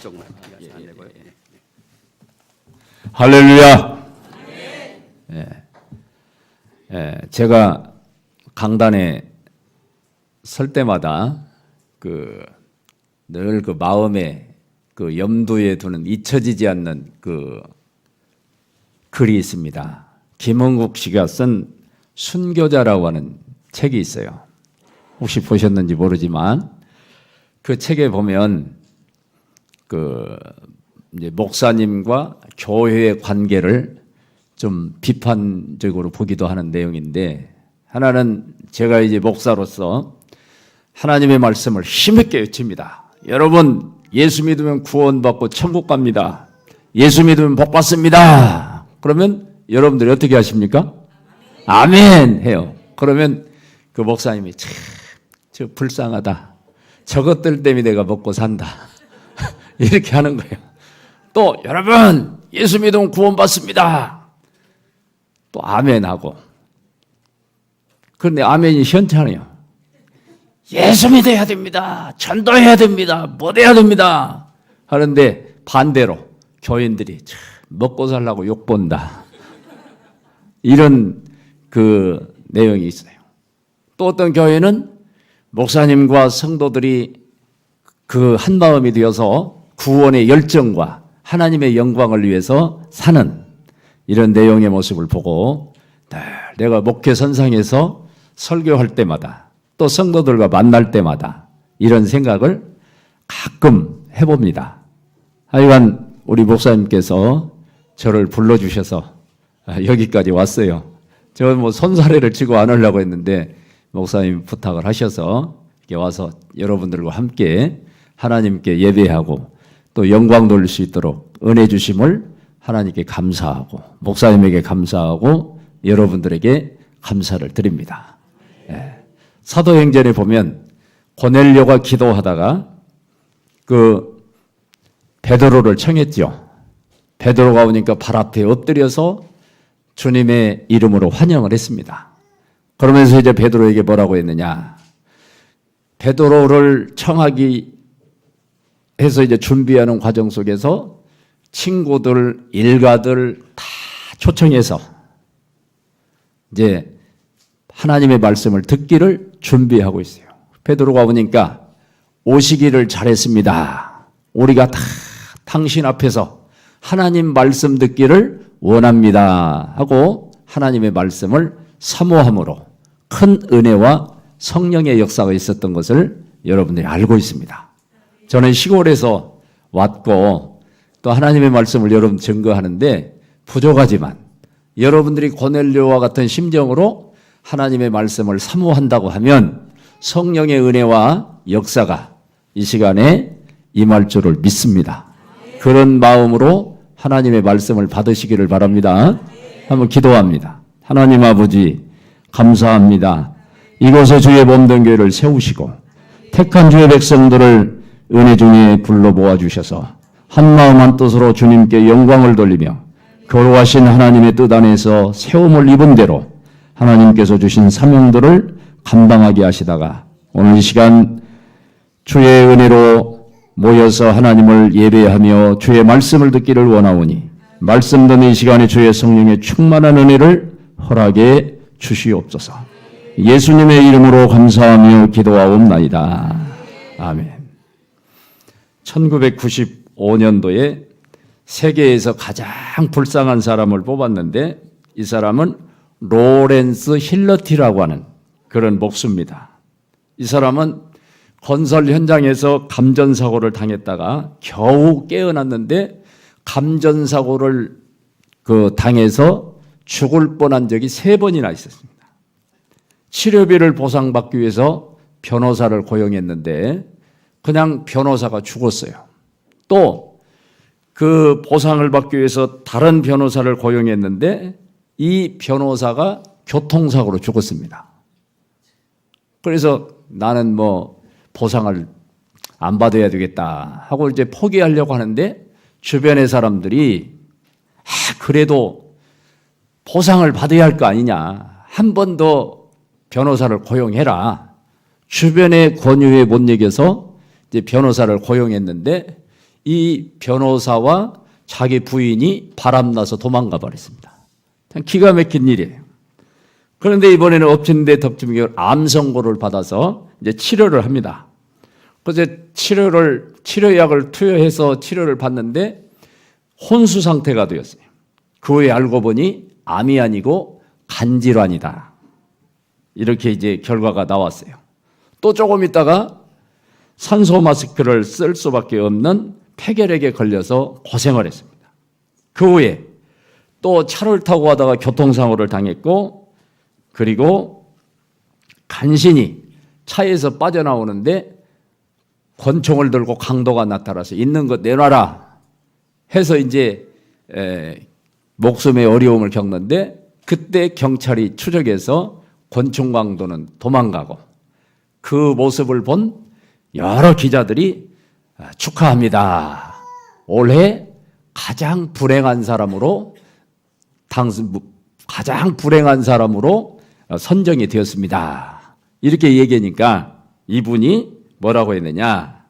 이쪽만 안 되고요. 할렐루야. 제가 강단에 설 때마다 늘 그 마음에 그 염두에 두는 잊혀지지 않는 그 글이 있습니다. 김흥국 씨가 쓴 순교자라고 하는 책이 있어요. 혹시 보셨는지 모르지만 그 책에 보면 이제 목사님과 교회의 관계를 좀 비판적으로 보기도 하는 내용인데, 하나는 제가 이제 목사로서 하나님의 말씀을 힘있게 외칩니다. 여러분, 예수 믿으면 구원받고 천국 갑니다. 예수 믿으면 복 받습니다. 그러면 여러분들이 어떻게 하십니까? 아멘 해요. 그러면 그 목사님이 참 저 불쌍하다. 저것들 때문에 내가 먹고 산다. 이렇게 하는 거예요. 또 여러분, 예수 믿으면 구원받습니다. 또 아멘하고. 그런데 아멘이 현찮아요. 예수 믿어야 됩니다. 전도해야 됩니다. 못해야 됩니다. 하는데 반대로 교인들이 참 먹고 살라고 욕본다. 이런 그 내용이 있어요. 또 어떤 교회는 목사님과 성도들이 그 한마음이 되어서 구원의 열정과 하나님의 영광을 위해서 사는 이런 내용의 모습을 보고, 내가 목회 선상에서 설교할 때마다 또 성도들과 만날 때마다 이런 생각을 가끔 해봅니다. 하여간 우리 목사님께서 저를 불러주셔서 여기까지 왔어요. 저는 뭐 손사래를 치고 안 하려고 했는데 목사님 부탁을 하셔서 이렇게 와서 여러분들과 함께 하나님께 예배하고 또 영광 돌릴 수 있도록 은혜 주심을 하나님께 감사하고 목사님에게 감사하고 여러분들에게 감사를 드립니다. 사도행전에 보면 고넬료가 기도하다가 그 베드로를 청했죠. 베드로가 오니까 발 앞에 엎드려서 주님의 이름으로 환영을 했습니다. 그러면서 이제 베드로에게 뭐라고 했느냐? 베드로를 청하기 해서 이제 준비하는 과정 속에서 친구들, 일가들 다 초청해서 이제 하나님의 말씀을 듣기를 준비하고 있어요. 베드로가 오니까 오시기를 잘했습니다. 우리가 다 당신 앞에서 하나님 말씀 듣기를 원합니다 하고 하나님의 말씀을 사모함으로 큰 은혜와 성령의 역사가 있었던 것을 여러분들이 알고 있습니다. 저는 시골에서 왔고 또 하나님의 말씀을 여러분 증거하는데 부족하지만 여러분들이 고넬료와 같은 심정으로 하나님의 말씀을 사모한다고 하면 성령의 은혜와 역사가 이 시간에 임할 줄을 믿습니다. 그런 마음으로 하나님의 말씀을 받으시기를 바랍니다. 한번 기도합니다. 하나님 아버지 감사합니다. 이곳에 주의 몸된 교회를 세우시고 택한 주의 백성들을 은혜 중에 불러 모아주셔서 한마음 한뜻으로 주님께 영광을 돌리며 교로하신 하나님의 뜻 안에서 세움을 입은 대로 하나님께서 주신 사명들을 감당하게 하시다가 오늘 이 시간 주의 은혜로 모여서 하나님을 예배하며 주의 말씀을 듣기를 원하오니 말씀 듣는 이 시간에 주의 성령의 충만한 은혜를 허락해 주시옵소서. 예수님의 이름으로 감사하며 기도하옵나이다. 아멘. 1995년도에 세계에서 가장 불쌍한 사람을 뽑았는데 이 사람은 로렌스 힐러티라고 하는 그런 목수입니다. 이 사람은 건설 현장에서 감전사고를 당했다가 겨우 깨어났는데 감전사고를 당해서 죽을 뻔한 적이 3번이나 있었습니다. 치료비를 보상받기 위해서 변호사를 고용했는데 그냥 변호사가 죽었어요. 또 그 보상을 받기 위해서 다른 변호사를 고용했는데 이 변호사가 교통사고로 죽었습니다. 그래서 나는 뭐 보상을 안 받아야 되겠다 하고 이제 포기하려고 하는데 주변의 사람들이 그래도 보상을 받아야 할 거 아니냐. 한 번 더 변호사를 고용해라. 주변의 권유에 못 이겨서 이제 변호사를 고용했는데 이 변호사와 자기 부인이 바람나서 도망가 버렸습니다. 기가 막힌 일이에요. 그런데 이번에는 엎친 데 덮친 격으로 암 선고를 받아서 이제 치료를 합니다. 그래서 치료약을 투여해서 치료를 받는데 혼수 상태가 되었어요. 그 후에 알고 보니 암이 아니고 간질환이다. 이렇게 이제 결과가 나왔어요. 또 조금 있다가 산소 마스크를 쓸 수밖에 없는 폐결핵에 걸려서 고생을 했습니다. 그 후에 또 차를 타고 가다가 교통사고를 당했고, 그리고 간신히 차에서 빠져나오는데 권총을 들고 강도가 나타나서 있는 것 내놔라 해서 이제 목숨의 어려움을 겪는데, 그때 경찰이 추적해서 권총 강도는 도망가고, 그 모습을 본 여러 기자들이 축하합니다. 올해 가장 불행한 사람으로 선정이 되었습니다. 이렇게 얘기하니까 이분이 뭐라고 했느냐?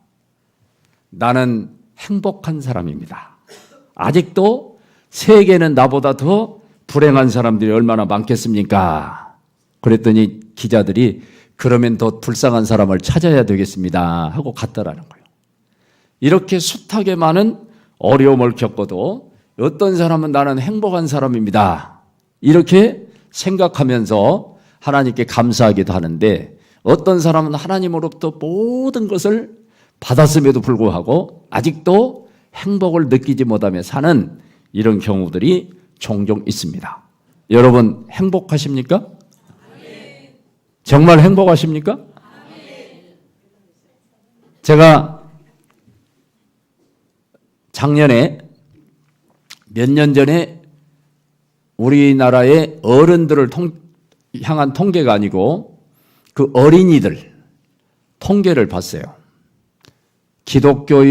나는 행복한 사람입니다. 아직도 세계는 나보다 더 불행한 사람들이 얼마나 많겠습니까? 그랬더니 기자들이 그러면 더 불쌍한 사람을 찾아야 되겠습니다 하고 갔더라는 거예요. 이렇게 숱하게 많은 어려움을 겪어도 어떤 사람은 나는 행복한 사람입니다 이렇게 생각하면서 하나님께 감사하기도 하는데, 어떤 사람은 하나님으로부터 모든 것을 받았음에도 불구하고 아직도 행복을 느끼지 못하며 사는 이런 경우들이 종종 있습니다. 여러분 행복하십니까? 정말 행복하십니까? 제가 작년에 몇 년 전에 우리나라의 어른들을 향한 통계가 아니고 그 어린이들 통계를 봤어요. 기독교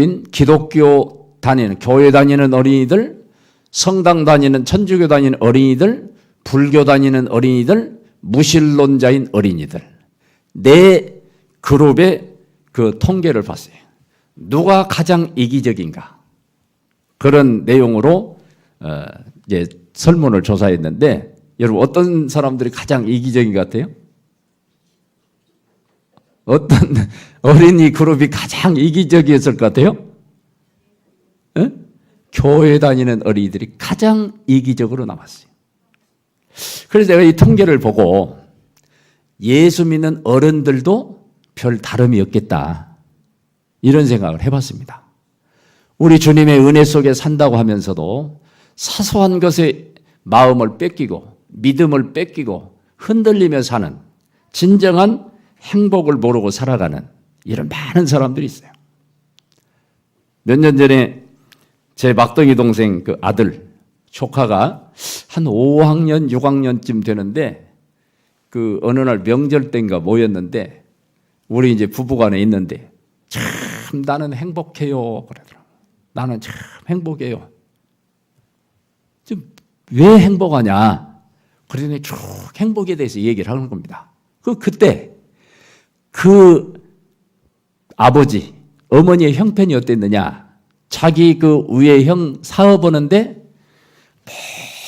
다니는, 교회 다니는 어린이들, 성당 다니는, 천주교 다니는 어린이들, 불교 다니는 어린이들, 무신론자인 어린이들, 네 그룹의 그 통계를 봤어요. 누가 가장 이기적인가? 그런 내용으로 이제 설문을 조사했는데, 여러분 어떤 사람들이 가장 이기적인 것 같아요? 어떤 어린이 그룹이 가장 이기적이었을 것 같아요? 에? 교회 다니는 어린이들이 가장 이기적으로 나왔어요. 그래서 내가 이 통계를 보고 예수 믿는 어른들도 별 다름이 없겠다, 이런 생각을 해봤습니다. 우리 주님의 은혜 속에 산다고 하면서도 사소한 것에 마음을 뺏기고 믿음을 뺏기고 흔들리며 사는, 진정한 행복을 모르고 살아가는 이런 많은 사람들이 있어요. 몇 년 전에 제 막둥이 동생 그 아들, 조카가 한 5학년, 6학년쯤 되는데 그 어느 날 명절 때인가 모였는데 우리 이제 부부간에 있는데 참 나는 행복해요 그러더라고요. 나는 참 행복해요. 왜 행복하냐? 그러더니 쭉 행복에 대해서 얘기를 하는 겁니다. 그때 그 아버지, 어머니의 형편이 어땠느냐? 자기 그 위에 형 사업하는데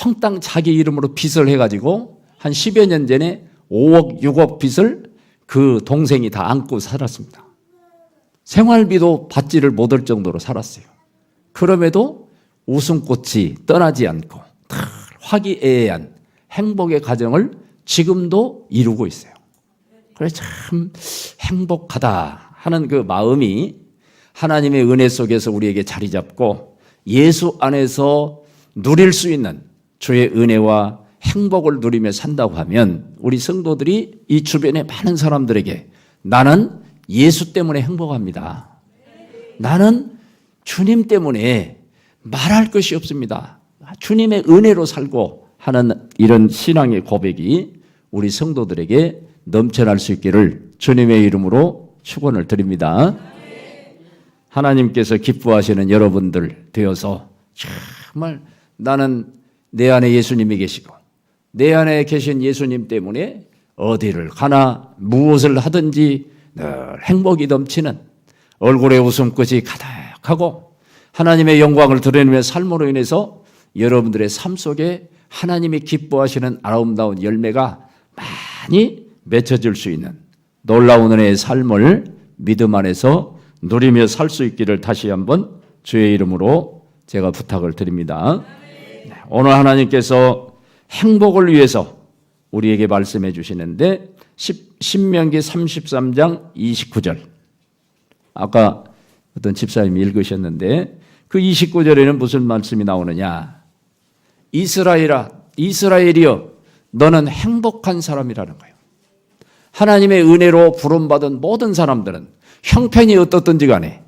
몽땅 자기 이름으로 빚을 해가지고 한 10여 년 전에 5억, 6억 빚을 그 동생이 다 안고 살았습니다. 생활비도 받지를 못할 정도로 살았어요. 그럼에도 웃음꽃이 떠나지 않고 화기애애한 행복의 가정을 지금도 이루고 있어요. 그래서 참 행복하다 하는 그 마음이 하나님의 은혜 속에서 우리에게 자리 잡고 예수 안에서 누릴 수 있는 주의 은혜와 행복을 누리며 산다고 하면, 우리 성도들이 이 주변의 많은 사람들에게 나는 예수 때문에 행복합니다. 나는 주님 때문에 말할 것이 없습니다. 주님의 은혜로 살고 하는 이런 신앙의 고백이 우리 성도들에게 넘쳐날 수 있기를 주님의 이름으로 축원을 드립니다. 하나님께서 기뻐하시는 여러분들 되어서 정말 나는 내 안에 예수님이 계시고 내 안에 계신 예수님 때문에 어디를 가나 무엇을 하든지 늘 행복이 넘치는, 얼굴에 웃음꽃이 가득하고 하나님의 영광을 드러내는 삶으로 인해서 여러분들의 삶 속에 하나님이 기뻐하시는 아름다운 열매가 많이 맺혀질 수 있는 놀라운 은혜의 삶을 믿음 안에서 누리며 살 수 있기를 다시 한번 주의 이름으로 제가 부탁을 드립니다. 오늘 하나님께서 행복을 위해서 우리에게 말씀해 주시는데 신명기 33장 29절, 아까 어떤 집사님이 읽으셨는데 그 29절에는 무슨 말씀이 나오느냐? 이스라엘이여 너는 행복한 사람이라는 거예요. 하나님의 은혜로 부름받은 모든 사람들은 형편이 어떻든지 간에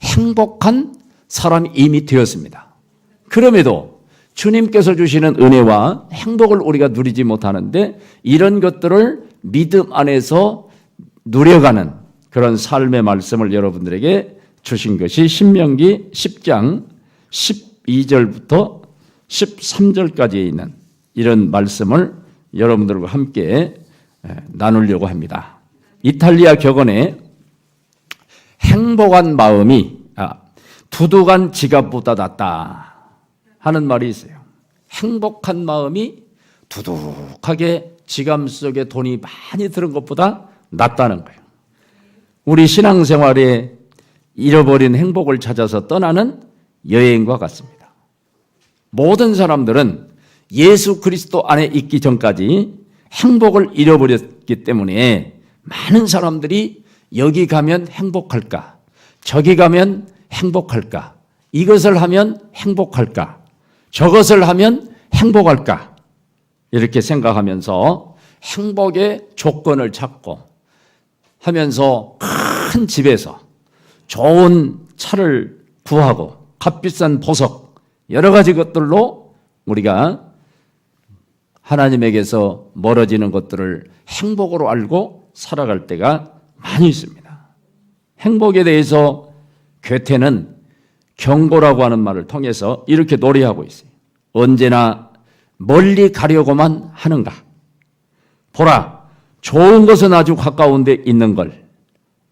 행복한 사람이 이미 되었습니다. 그럼에도 주님께서 주시는 은혜와 행복을 우리가 누리지 못하는데 이런 것들을 믿음 안에서 누려가는 그런 삶의 말씀을 여러분들에게 주신 것이 신명기 10장 12절부터 13절까지에 있는 이런 말씀을 여러분들과 함께 나누려고 합니다. 이탈리아 격언에 행복한 마음이 두둑한 지갑보다 낫다 하는 말이 있어요. 행복한 마음이 두둑하게 지갑 속에 돈이 많이 들은 것보다 낫다는 거예요. 우리 신앙생활에 잃어버린 행복을 찾아서 떠나는 여행과 같습니다. 모든 사람들은 예수 그리스도 안에 있기 전까지 행복을 잃어버렸기 때문에 많은 사람들이 여기 가면 행복할까? 저기 가면 행복할까? 이것을 하면 행복할까? 저것을 하면 행복할까? 이렇게 생각하면서 행복의 조건을 찾고 하면서 큰 집에서 좋은 차를 구하고 값비싼 보석 여러 가지 것들로 우리가 하나님에게서 멀어지는 것들을 행복으로 알고 살아갈 때가 많이 있습니다. 행복에 대해서 괴테는 경고라고 하는 말을 통해서 이렇게 노래하고 있어요. 언제나 멀리 가려고만 하는가? 보라, 좋은 것은 아주 가까운 데 있는 걸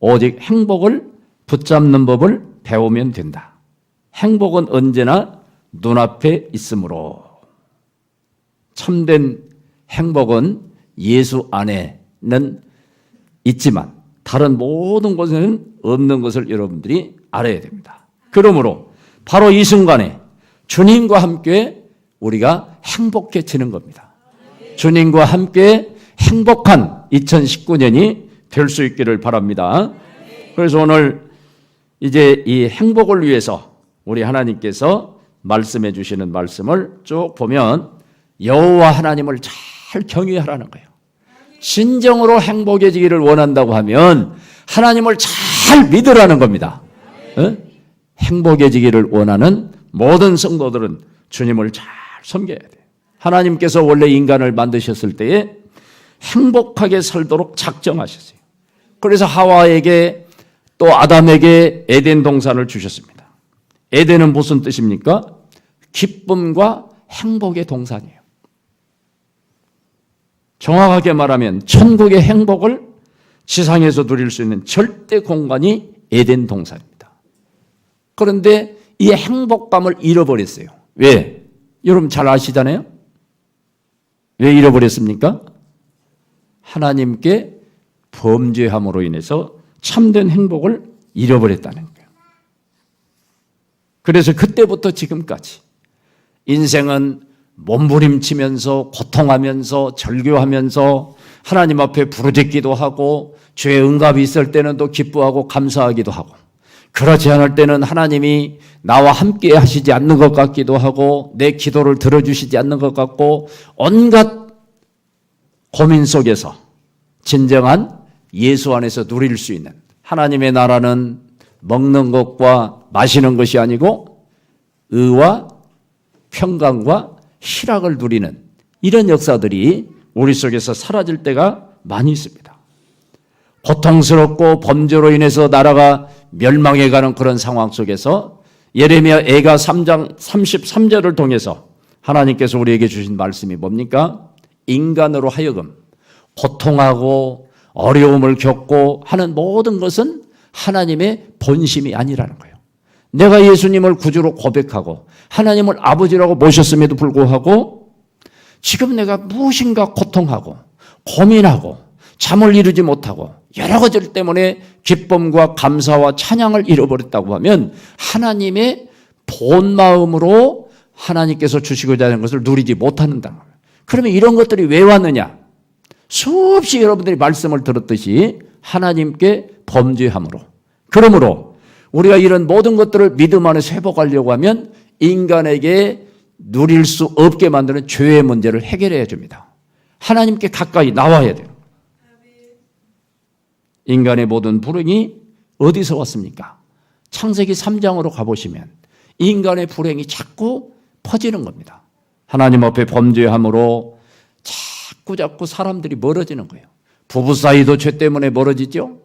오직 행복을 붙잡는 법을 배우면 된다. 행복은 언제나 눈앞에 있으므로 참된 행복은 예수 안에는 있지만 다른 모든 곳에는 없는 것을 여러분들이 알아야 됩니다. 그러므로 바로 이 순간에 주님과 함께 우리가 행복해지는 겁니다. 주님과 함께 행복한 2019년이 될 수 있기를 바랍니다. 그래서 오늘 이제 이 행복을 위해서 우리 하나님께서 말씀해 주시는 말씀을 쭉 보면 여호와 하나님을 잘 경외하라는 거예요. 진정으로 행복해지기를 원한다고 하면 하나님을 잘 믿으라는 겁니다. 행복해지기를 원하는 모든 성도들은 주님을 잘 섬겨야 돼요. 하나님께서 원래 인간을 만드셨을 때에 행복하게 살도록 작정하셨어요. 그래서 하와에게 또 아담에게 에덴 동산을 주셨습니다. 에덴은 무슨 뜻입니까? 기쁨과 행복의 동산이에요. 정확하게 말하면 천국의 행복을 지상에서 누릴 수 있는 절대 공간이 에덴 동산입니다. 그런데 이 행복감을 잃어버렸어요. 왜? 여러분 잘 아시잖아요? 왜 잃어버렸습니까? 하나님께 범죄함으로 인해서 참된 행복을 잃어버렸다는 거예요. 그래서 그때부터 지금까지 인생은 몸부림치면서 고통하면서 절규하면서 하나님 앞에 부르짖기도 하고 주의 응답이 있을 때는 또 기뻐하고 감사하기도 하고 그렇지 않을 때는 하나님이 나와 함께 하시지 않는 것 같기도 하고 내 기도를 들어주시지 않는 것 같고 온갖 고민 속에서 진정한 예수 안에서 누릴 수 있는 하나님의 나라는 먹는 것과 마시는 것이 아니고 의와 평강과 희락을 누리는 이런 역사들이 우리 속에서 사라질 때가 많이 있습니다. 고통스럽고 범죄로 인해서 나라가 멸망해가는 그런 상황 속에서 예레미야 애가 3장 33절을 통해서 하나님께서 우리에게 주신 말씀이 뭡니까? 인간으로 하여금 고통하고 어려움을 겪고 하는 모든 것은 하나님의 본심이 아니라는 거예요. 내가 예수님을 구주로 고백하고 하나님을 아버지라고 모셨음에도 불구하고 지금 내가 무엇인가 고통하고 고민하고 잠을 이루지 못하고 여러 가지 때문에 기쁨과 감사와 찬양을 잃어버렸다고 하면 하나님의 본 마음으로 하나님께서 주시고자 하는 것을 누리지 못한다. 그러면 이런 것들이 왜 왔느냐? 수없이 여러분들이 말씀을 들었듯이 하나님께 범죄함으로. 그러므로 우리가 이런 모든 것들을 믿음 안에서 회복하려고 하면 인간에게 누릴 수 없게 만드는 죄의 문제를 해결해야 줍니다. 하나님께 가까이 나와야 돼요. 인간의 모든 불행이 어디서 왔습니까? 창세기 3장으로 가보시면 인간의 불행이 자꾸 퍼지는 겁니다. 하나님 앞에 범죄함으로 자꾸 사람들이 멀어지는 거예요. 부부 사이도 죄 때문에 멀어지죠.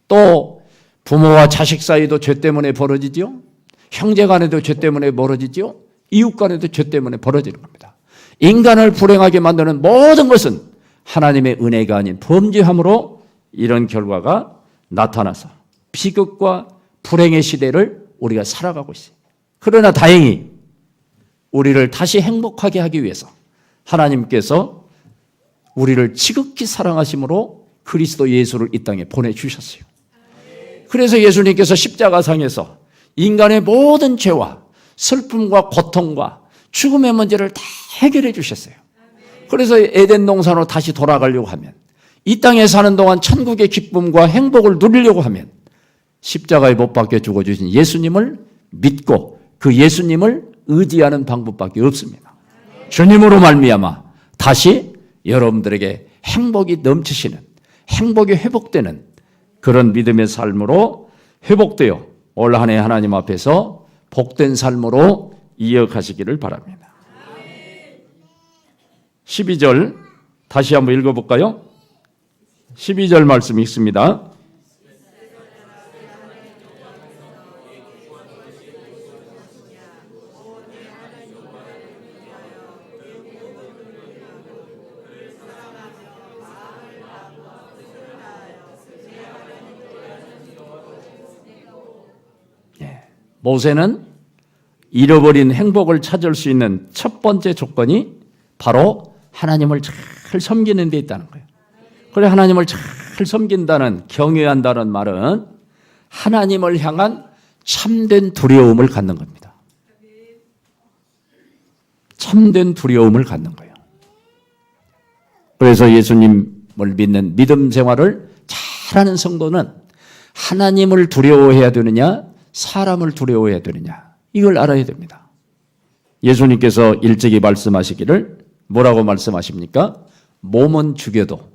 또 부모와 자식 사이도 죄 때문에 벌어지죠. 형제 간에도 죄 때문에 멀어지죠. 이웃 간에도 죄 때문에 벌어지는 겁니다. 인간을 불행하게 만드는 모든 것은 하나님의 은혜가 아닌 범죄함으로 이런 결과가 나타나서 비극과 불행의 시대를 우리가 살아가고 있어요. 그러나 다행히 우리를 다시 행복하게 하기 위해서 하나님께서 우리를 지극히 사랑하심으로 그리스도 예수를 이 땅에 보내주셨어요. 그래서 예수님께서 십자가상에서 인간의 모든 죄와 슬픔과 고통과 죽음의 문제를 다 해결해 주셨어요. 그래서 에덴 동산으로 다시 돌아가려고 하면 이 땅에 사는 동안 천국의 기쁨과 행복을 누리려고 하면 십자가에 못 박혀 죽어주신 예수님을 믿고 그 예수님을 의지하는 방법밖에 없습니다. 주님으로 말미암아 다시 여러분들에게 행복이 넘치시는, 행복이 회복되는 그런 믿음의 삶으로 회복되어 올 한 해 하나님 앞에서 복된 삶으로 이어가시기를 바랍니다. 12절 다시 한번 읽어볼까요? 12절 말씀 읽습니다. 모세는 잃어버린 행복을 찾을 수 있는 첫 번째 조건이 바로 하나님을 잘 섬기는 데 있다는 거예요. 그래 하나님을 잘 섬긴다는 경외한다는 말은 하나님을 향한 참된 두려움을 갖는 겁니다. 참된 두려움을 갖는 거예요. 그래서 예수님을 믿는 믿음 생활을 잘하는 성도는 하나님을 두려워해야 되느냐 사람을 두려워해야 되느냐 이걸 알아야 됩니다. 예수님께서 일찍이 말씀하시기를 뭐라고 말씀하십니까? 몸은 죽여도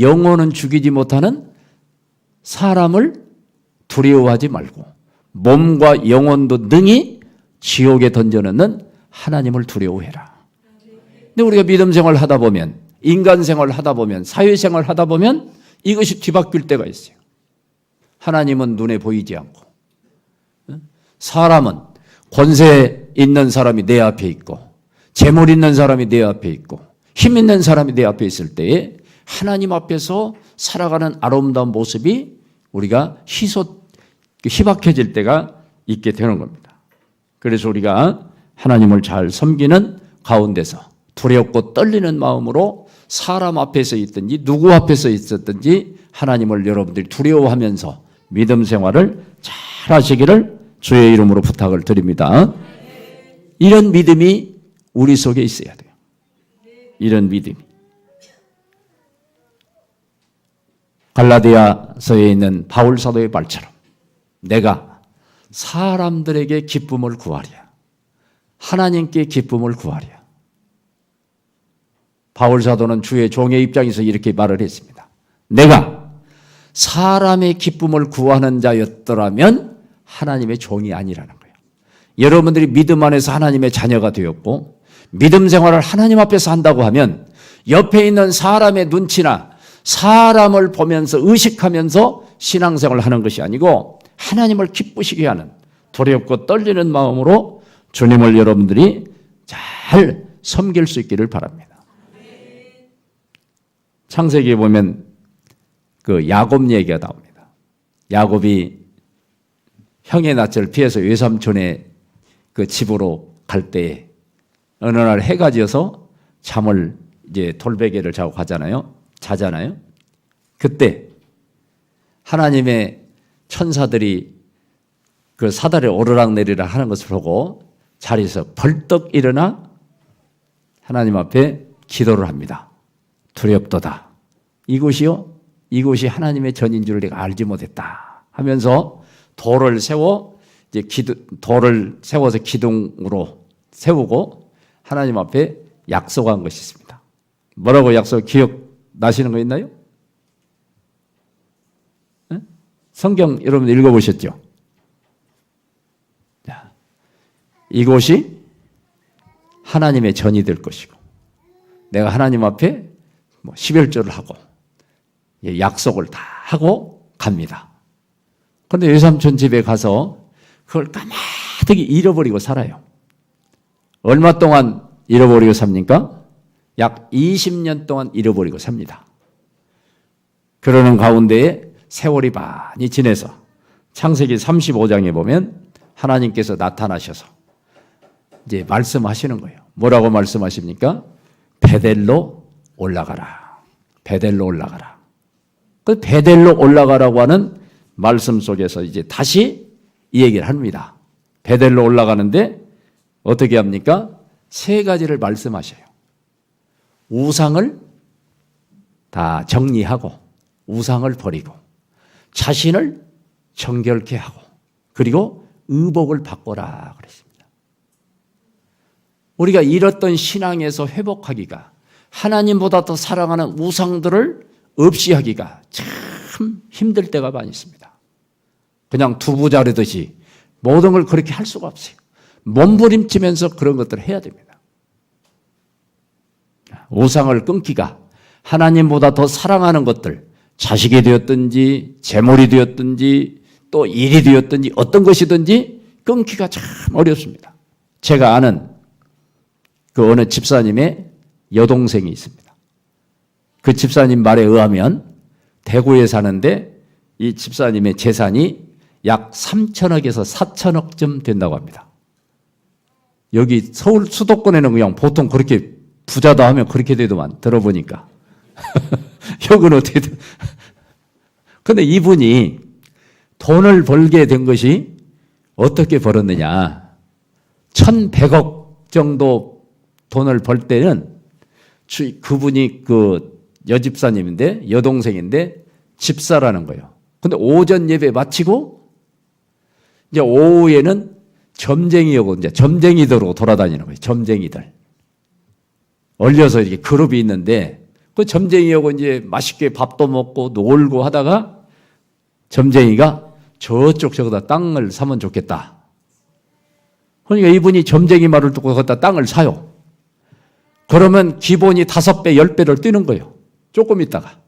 영혼은 죽이지 못하는 사람을 두려워하지 말고 몸과 영혼도 능히 지옥에 던져넣는 하나님을 두려워해라. 근데 우리가 믿음 생활을 하다 보면 인간 생활을 하다 보면 사회생활을 하다 보면 이것이 뒤바뀔 때가 있어요. 하나님은 눈에 보이지 않고 사람은 권세 있는 사람이 내 앞에 있고 재물 있는 사람이 내 앞에 있고 힘 있는 사람이 내 앞에 있을 때에 하나님 앞에서 살아가는 아름다운 모습이 우리가 희박해질 때가 있게 되는 겁니다. 그래서 우리가 하나님을 잘 섬기는 가운데서 두렵고 떨리는 마음으로 사람 앞에서 있든지 누구 앞에서 있었든지 하나님을 여러분들이 두려워하면서 믿음 생활을 잘 하시기를 주의 이름으로 부탁을 드립니다. 이런 믿음이 우리 속에 있어야 돼요. 이런 믿음이. 갈라디아서에 있는 바울 사도의 말처럼 내가 사람들에게 기쁨을 구하랴. 하나님께 기쁨을 구하랴. 바울 사도는 주의 종의 입장에서 이렇게 말을 했습니다. 내가 사람의 기쁨을 구하는 자였더라면 하나님의 종이 아니라는 거예요. 여러분들이 믿음 안에서 하나님의 자녀가 되었고 믿음 생활을 하나님 앞에서 한다고 하면 옆에 있는 사람의 눈치나 사람을 보면서 의식하면서 신앙생활을 하는 것이 아니고 하나님을 기쁘시게 하는 두렵고 떨리는 마음으로 주님을 여러분들이 잘 섬길 수 있기를 바랍니다. 창세기에 보면 그 야곱 얘기가 나옵니다. 야곱이 형의 낯을 피해서 외삼촌의 그 집으로 갈 때 어느 날 해가 지어서 잠을 이제 돌베개를 자고 자잖아요. 그때 하나님의 천사들이 그 사다리 오르락내리락 하는 것을 보고 자리에서 벌떡 일어나 하나님 앞에 기도를 합니다. 두렵도다. 이곳이 하나님의 전인 줄 내가 알지 못했다 하면서 돌을 세워서 기둥으로 세우고 하나님 앞에 약속한 것이 있습니다. 뭐라고 약속 기억나시는 거 있나요? 네? 성경 여러분 읽어보셨죠? 자, 이곳이 하나님의 전이 될 것이고 내가 하나님 앞에 11조를 하고 약속을 다 하고 갑니다. 그런데 외삼촌 집에 가서 그걸 까마득히 잃어버리고 살아요. 얼마 동안 잃어버리고 삽니까? 약 20년 동안 잃어버리고 삽니다. 그러는 가운데에 세월이 많이 지내서 창세기 35장에 보면 하나님께서 나타나셔서 이제 말씀하시는 거예요. 뭐라고 말씀하십니까? 베델로 올라가라. 베델로 올라가라. 그 베델로 올라가라고 하는 말씀 속에서 이제 다시 이 얘기를 합니다. 베델로 올라가는데 어떻게 합니까? 세 가지를 말씀하셔요. 우상을 다 정리하고 우상을 버리고 자신을 정결케 하고 그리고 의복을 바꿔라 그랬습니다. 우리가 잃었던 신앙에서 회복하기가 하나님보다 더 사랑하는 우상들을 없이 하기가 참 힘들 때가 많이 있습니다. 그냥 두부 자르듯이 모든 걸 그렇게 할 수가 없어요. 몸부림치면서 그런 것들을 해야 됩니다. 우상을 끊기가 하나님보다 더 사랑하는 것들, 자식이 되었든지 재물이 되었든지 또 일이 되었든지 어떤 것이든지 끊기가 참 어렵습니다. 제가 아는 그 어느 집사님의 여동생이 있습니다. 그 집사님 말에 의하면 대구에 사는데 이 집사님의 재산이 약 3천억에서 4천억쯤 된다고 합니다. 여기 서울 수도권에는 그냥 보통 그렇게 부자다 하면 그렇게 되더만 들어보니까. 여기는 어떻게 돼? 근데 이분이 돈을 벌게 된 것이 어떻게 벌었느냐. 1,100억 정도 돈을 벌 때는 그분이 그 여집사님인데 여동생인데 집사라는 거예요. 근데 오전 예배 마치고 이제 오후에는 점쟁이하고 이제 점쟁이들하고 돌아다니는 거예요. 점쟁이들. 얼려서 이렇게 그룹이 있는데 그 점쟁이하고 이제 맛있게 밥도 먹고 놀고 하다가 점쟁이가 저기다 땅을 사면 좋겠다. 그러니까 이분이 점쟁이 말을 듣고 거기다 땅을 사요. 그러면 기본이 5배, 10배를 뛰는 거예요. 조금 있다가.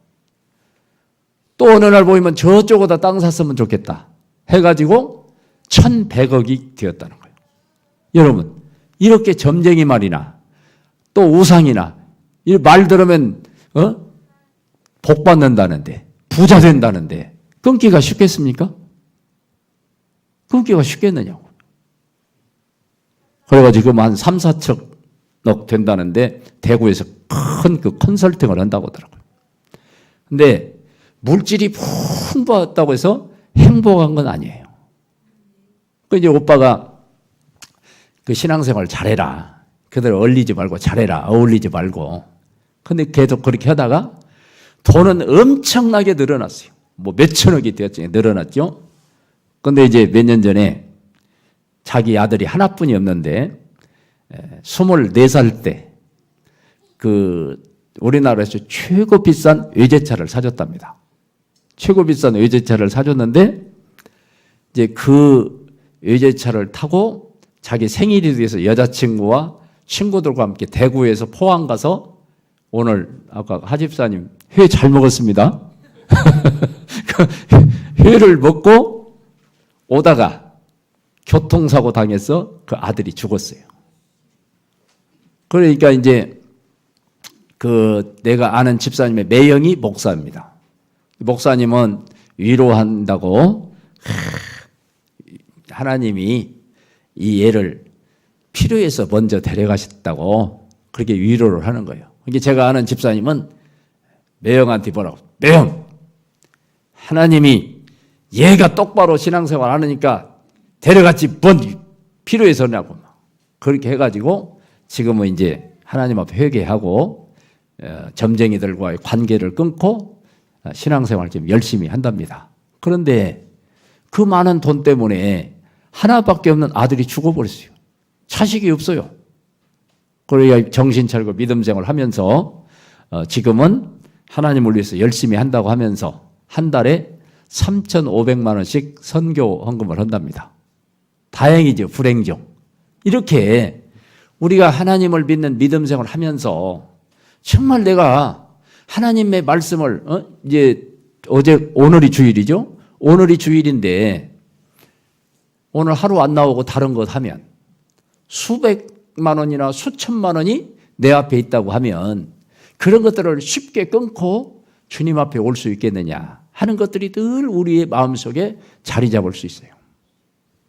또 어느 날 보이면 저쪽에다 땅 샀으면 좋겠다. 해가지고 1,100억이 되었다는 거예요. 여러분, 이렇게 점쟁이 말이나 또 우상이나 이 말 들으면 복 받는다는데 부자 된다는데 끊기가 쉽겠습니까? 끊기가 쉽겠느냐고. 그래가지고 지금 한 3, 4천억 된다는데 대구에서 큰 그 컨설팅을 한다고 하더라고요. 근데 물질이 풍부하다고 해서 행복한 건 아니에요. 그 이제 오빠가 그 신앙생활 잘해라. 그대로 얼리지 말고 잘해라. 어울리지 말고. 근데 계속 그렇게 하다가 돈은 엄청나게 늘어났어요. 뭐 몇천억이 되었죠. 늘어났죠. 근데 이제 몇 년 전에 자기 아들이 하나뿐이 없는데 24살 때 그 우리나라에서 최고 비싼 외제차를 사줬답니다. 최고 비싼 외제차를 사줬는데 이제 그 외제차를 타고 자기 생일이 돼서 여자친구와 친구들과 함께 대구에서 포항 가서 오늘 아까 하집사님 회 잘 먹었습니다. 회를 먹고 오다가 교통사고 당해서 그 아들이 죽었어요. 그러니까 이제 그 내가 아는 집사님의 매형이 목사입니다. 목사님은 위로한다고 하나님이 이 애를 필요해서 먼저 데려가셨다고 그렇게 위로를 하는 거예요. 그러니까 제가 아는 집사님은 매형한테 뭐라고, 매형, 하나님이 얘가 똑바로 신앙생활 안 하니까 데려갔지 뭔 필요해서냐고 그렇게 해가지고 지금은 이제 하나님 앞에 회개하고 점쟁이들과의 관계를 끊고 신앙생활을 지금 열심히 한답니다. 그런데 그 많은 돈 때문에 하나밖에 없는 아들이 죽어버렸어요. 자식이 없어요. 그러니까 정신 차리고 믿음 생활을 하면서 지금은 하나님을 위해서 열심히 한다고 하면서 한 달에 3,500만 원씩 선교 헌금을 한답니다. 다행이죠. 불행 중. 이렇게 우리가 하나님을 믿는 믿음 생활을 하면서 정말 내가 하나님의 말씀을 이제 오늘이 주일이죠. 오늘이 주일인데 오늘 하루 안 나오고 다른 것 하면 수백만 원이나 수천만 원이 내 앞에 있다고 하면 그런 것들을 쉽게 끊고 주님 앞에 올 수 있겠느냐 하는 것들이 늘 우리의 마음속에 자리 잡을 수 있어요.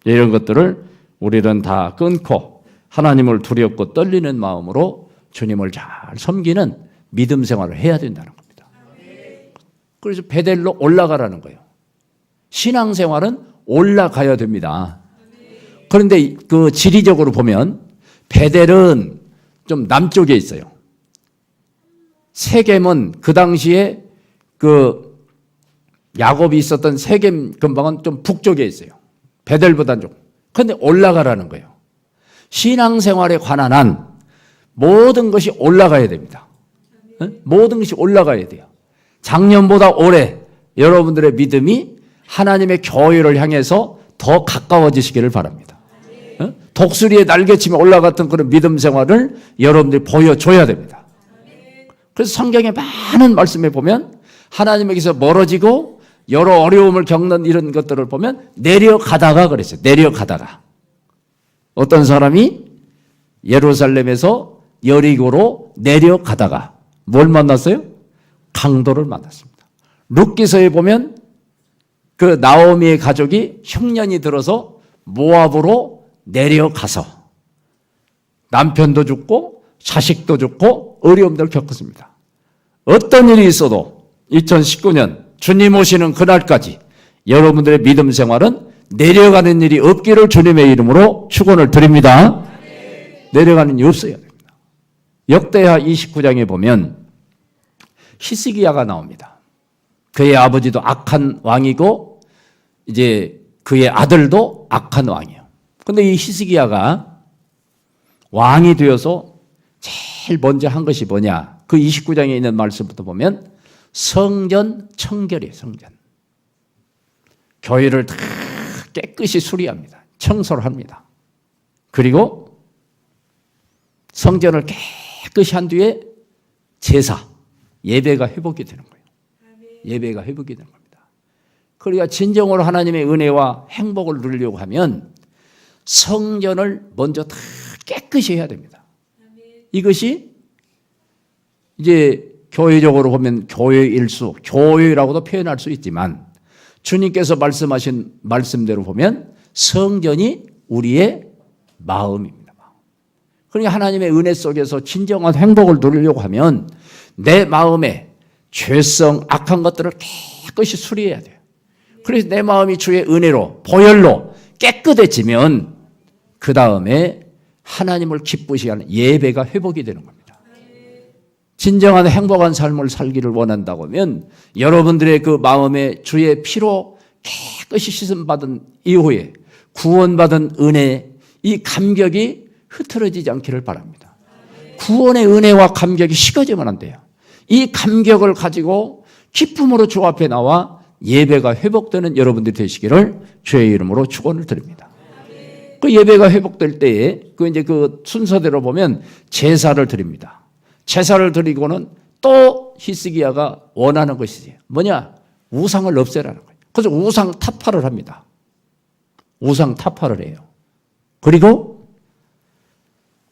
이런 것들을 우리는 다 끊고 하나님을 두렵고 떨리는 마음으로 주님을 잘 섬기는 믿음 생활을 해야 된다는 겁니다. 그래서 베델로 올라가라는 거예요. 신앙생활은 올라가야 됩니다. 그런데 그 지리적으로 보면 베델은 좀 남쪽에 있어요. 세겜은 그 당시에 그 야곱이 있었던 세겜 근방은 좀 북쪽에 있어요. 베델보다는 좀. 그런데 올라가라는 거예요. 신앙생활에 관한 한 모든 것이 올라가야 됩니다. 모든 것이 올라가야 돼요. 작년보다 올해 여러분들의 믿음이 하나님의 교회를 향해서 더 가까워지시기를 바랍니다. 독수리의 날개치며 올라갔던 그런 믿음 생활을 여러분들이 보여줘야 됩니다. 그래서 성경에 많은 말씀에 보면 하나님에게서 멀어지고 여러 어려움을 겪는 이런 것들을 보면 내려가다가 그랬어요. 내려가다가. 어떤 사람이 예루살렘에서 여리고로 내려가다가 뭘 만났어요? 강도를 만났습니다. 룻기서에 보면 그 나오미의 가족이 흉년이 들어서 모압으로 내려가서 남편도 죽고 자식도 죽고 어려움들을 겪었습니다. 어떤 일이 있어도 2019년 주님 오시는 그날까지 여러분들의 믿음 생활은 내려가는 일이 없기를 주님의 이름으로 축원을 드립니다. 내려가는 일이 없어야 됩니다. 역대하 29장에 보면 히스기야가 나옵니다. 그의 아버지도 악한 왕이고 이제 그의 아들도 악한 왕이에요. 그런데 이 히스기야가 왕이 되어서 제일 먼저 한 것이 뭐냐? 그 29장에 있는 말씀부터 보면 성전 청결이에요. 성전. 교회를 다 깨끗이 수리합니다. 청소를 합니다. 그리고 성전을 깨끗이 한 뒤에 제사, 예배가 회복이 되는 거예요. 예배가 회복이 되는 겁니다. 그러니까 진정으로 하나님의 은혜와 행복을 누리려고 하면 성전을 먼저 다 깨끗이 해야 됩니다. 이것이 이제 교회적으로 보면 교회 일수, 교회라고도 표현할 수 있지만 주님께서 말씀하신 말씀대로 보면 성전이 우리의 마음입니다. 그러니까 하나님의 은혜 속에서 진정한 행복을 누리려고 하면 내 마음에 죄성, 악한 것들을 깨끗이 수리해야 돼요. 그래서 내 마음이 주의 은혜로, 보혈로 깨끗해지면 그 다음에 하나님을 기쁘시게 하는 예배가 회복이 되는 겁니다. 진정한 행복한 삶을 살기를 원한다고 하면 여러분들의 그 마음에 주의 피로 깨끗이 씻음받은 이후에 구원받은 은혜, 이 감격이 흐트러지지 않기를 바랍니다. 구원의 은혜와 감격이 식어지면 안 돼요. 이 감격을 가지고 기쁨으로 주 앞에 나와 예배가 회복되는 여러분들이 되시기를 주의 이름으로 축원을 드립니다. 그 예배가 회복될 때에 이제 그 순서대로 보면 제사를 드립니다. 제사를 드리고는 또 히스기야가 원하는 것이지. 뭐냐? 우상을 없애라는 거예요. 그래서 우상 타파를 합니다. 우상 타파를 해요. 그리고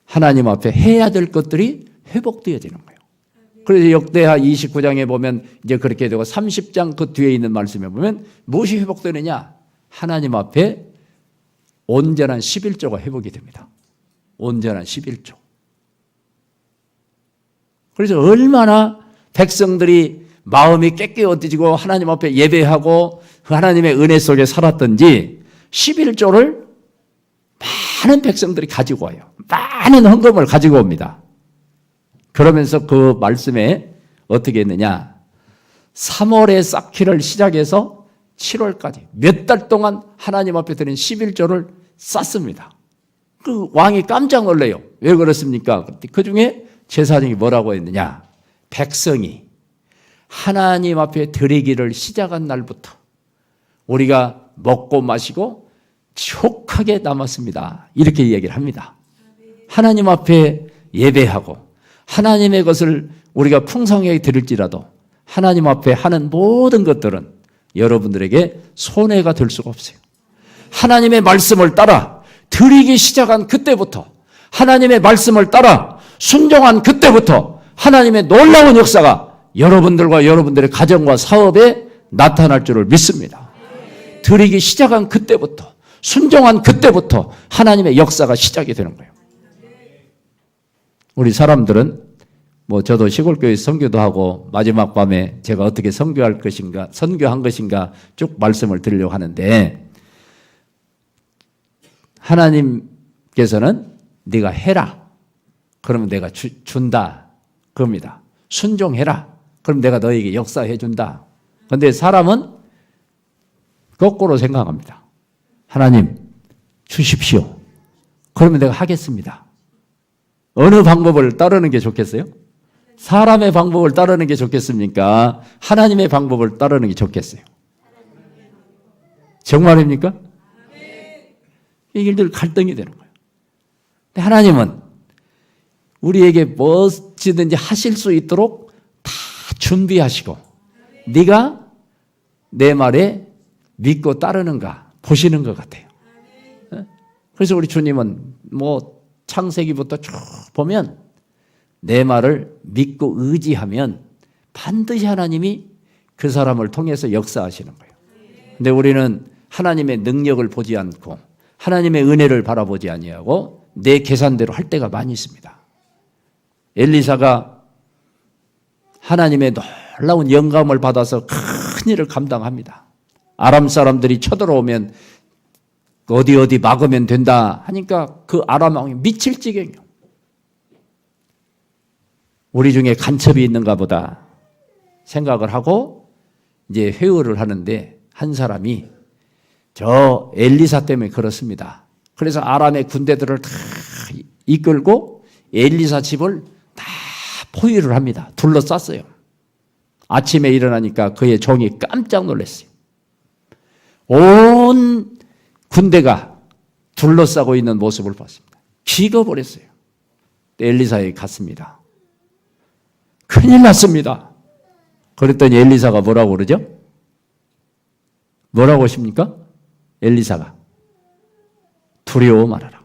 하나님 앞에 해야 될 것들이 회복되어야 되는 거예요. 그래서 역대하 29장에 보면 이제 그렇게 되고 30장 그 뒤에 있는 말씀에 보면 무엇이 회복되느냐? 하나님 앞에 온전한 11조가 회복이 됩니다. 온전한 11조. 그래서 얼마나 백성들이 마음이 깨끗해지고 하나님 앞에 예배하고 하나님의 은혜 속에 살았던지 11조를 많은 백성들이 가지고 와요. 많은 헌금을 가지고 옵니다. 그러면서 그 말씀에 어떻게 했느냐. 3월에 쌓기를 시작해서 7월까지 몇 달 동안 하나님 앞에 드린 11조를 쌓습니다. 그 왕이 깜짝 놀래요. 왜 그렇습니까? 그 중에 제사장이 뭐라고 했느냐. 백성이 하나님 앞에 드리기를 시작한 날부터 우리가 먹고 마시고 족하게 남았습니다. 이렇게 이야기를 합니다. 하나님 앞에 예배하고 하나님의 것을 우리가 풍성하게 드릴지라도 하나님 앞에 하는 모든 것들은 여러분들에게 손해가 될 수가 없어요. 하나님의 말씀을 따라 드리기 시작한 그때부터 하나님의 말씀을 따라 순종한 그때부터 하나님의 놀라운 역사가 여러분들과 여러분들의 가정과 사업에 나타날 줄을 믿습니다. 드리기 시작한 그때부터 순종한 그때부터 하나님의 역사가 시작이 되는 거예요. 우리 사람들은 저도 시골교회 선교도 하고 마지막 밤에 제가 어떻게 선교한 것인가 쭉 말씀을 드리려고 하는데 하나님께서는 네가 해라. 그러면 내가 준다. 그럽니다. 순종해라. 그럼 내가 너에게 역사해 준다. 그런데 사람은 거꾸로 생각합니다. 하나님 주십시오. 그러면 내가 하겠습니다. 어느 방법을 따르는 게 좋겠어요? 사람의 방법을 따르는 게 좋겠습니까? 하나님의 방법을 따르는 게 좋겠어요? 정말입니까? 이게 늘 갈등이 되는 거예요. 근데 하나님은 우리에게 무엇이든지 하실 수 있도록 다 준비하시고 네가 내 말에 믿고 따르는가 보시는 것 같아요. 그래서 우리 주님은 창세기부터 쭉 보면 내 말을 믿고 의지하면 반드시 하나님이 그 사람을 통해서 역사하시는 거예요. 근데 우리는 하나님의 능력을 보지 않고 하나님의 은혜를 바라보지 아니하고 내 계산대로 할 때가 많이 있습니다. 엘리사가 하나님의 놀라운 영감을 받아서 큰 일을 감당합니다. 아람 사람들이 쳐들어오면 어디 막으면 된다 하니까 그 아람 왕이 미칠 지경이요. 우리 중에 간첩이 있는가 보다 생각을 하고 이제 회의를 하는데 한 사람이 저 엘리사 때문에 그렇습니다. 그래서 아람의 군대들을 다 이끌고 엘리사 집을 다 포위를 합니다. 둘러쌌어요. 아침에 일어나니까 그의 종이 깜짝 놀랐어요. 온 군대가 둘러싸고 있는 모습을 봤습니다. 죽어버렸어요. 엘리사에게 갔습니다. 큰일 났습니다. 그랬더니 엘리사가 뭐라고 그러죠? 뭐라고 하십니까? 엘리사가 두려워 말아라.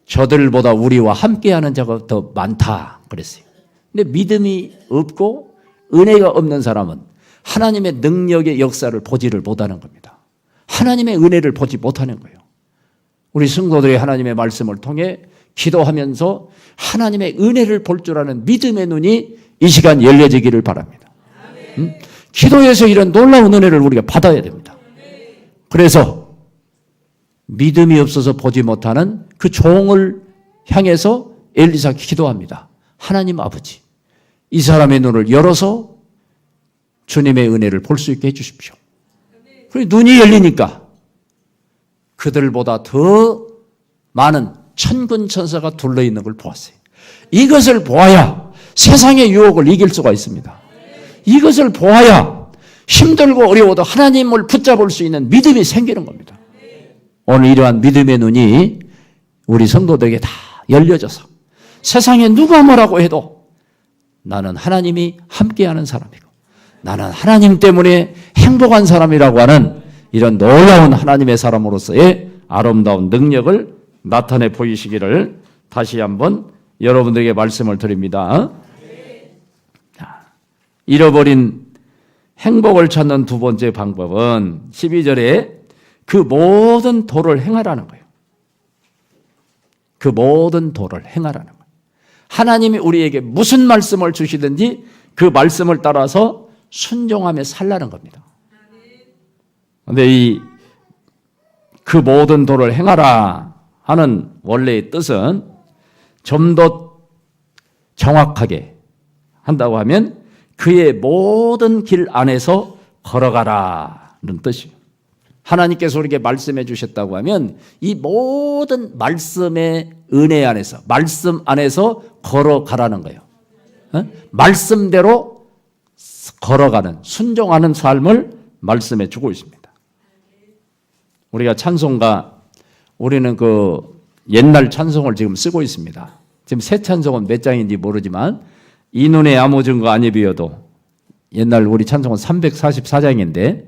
저들보다 우리와 함께하는 자가 더 많다 그랬어요. 근데 믿음이 없고 은혜가 없는 사람은 하나님의 능력의 역사를 보지를 못하는 겁니다. 하나님의 은혜를 보지 못하는 거예요. 우리 성도들이 하나님의 말씀을 통해 기도하면서 하나님의 은혜를 볼 줄 아는 믿음의 눈이 이 시간 열려지기를 바랍니다. 기도에서 이런 놀라운 은혜를 우리가 받아야 됩니다. 그래서 믿음이 없어서 보지 못하는 그 종을 향해서 엘리사가 기도합니다. 하나님 아버지, 이 사람의 눈을 열어서 주님의 은혜를 볼 수 있게 해주십시오. 그리고 눈이 열리니까 그들보다 더 많은 천군 천사가 둘러있는 걸 보았어요. 이것을 보아야 세상의 유혹을 이길 수가 있습니다. 이것을 보아야 힘들고 어려워도 하나님을 붙잡을 수 있는 믿음이 생기는 겁니다. 오늘 이러한 믿음의 눈이 우리 성도들에게 다 열려져서 세상에 누가 뭐라고 해도 나는 하나님이 함께하는 사람이고 나는 하나님 때문에 행복한 사람이라고 하는 이런 놀라운 하나님의 사람으로서의 아름다운 능력을 나타내 보이시기를 다시 한번 여러분들에게 말씀을 드립니다. 잃어버린 행복을 찾는 두 번째 방법은 12절에 그 모든 도를 행하라는 거예요. 그 모든 도를 행하라는 거예요. 하나님이 우리에게 무슨 말씀을 주시든지 그 말씀을 따라서 순종하며 살라는 겁니다. 그런데 그 모든 도를 행하라 하는 원래의 뜻은 좀 더 정확하게 한다고 하면 그의 모든 길 안에서 걸어가라는 뜻이에요. 하나님께서 우리에게 말씀해 주셨다고 하면 이 모든 말씀의 은혜 안에서, 말씀 안에서 걸어가라는 거예요. 말씀대로 걸어가는, 순종하는 삶을 말씀해 주고 있습니다. 우리가 찬송가, 우리는 그 옛날 찬송을 지금 쓰고 있습니다. 지금 새 찬송은 몇 장인지 모르지만 이 눈에 아무 증거 아니 비어도 옛날 우리 찬송은 344장인데